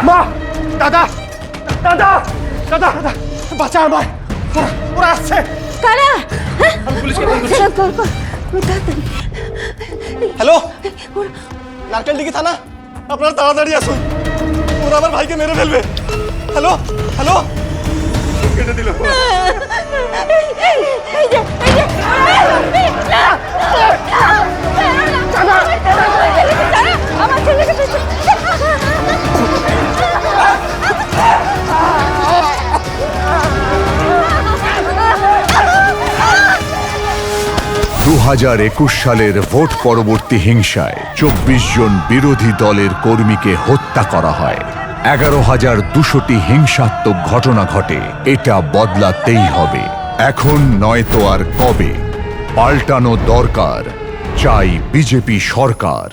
মা, দাদা, দাদা, দাদা, দাদা, বাঁচা আমায়। ওরা আসছে। কারা? আমি পুলিশকে ফোন করছি। তাড়াতাড়ি। হ্যালো, নারকেলডিঘি থানা, আপনারা তাড়াতাড়ি আসুন। ওরা আমার ভাইকে মেরে ফেলবে। হ্যালো, হ্যালো, কেটে দিল। এই যে, আমার ছেলেকে 2021 সালের ভোট পরবর্তী হিংসায় 24 জন বিরোধী দলের কর্মীকে হত্যা করা হয়। 11,200টি হিংসাত্মক ঘটনা ঘটে। এটা বদলাতেই হবে, এখন নয়তো আর কবে। পাল্টানো দরকার, চাই বিজেপি সরকার।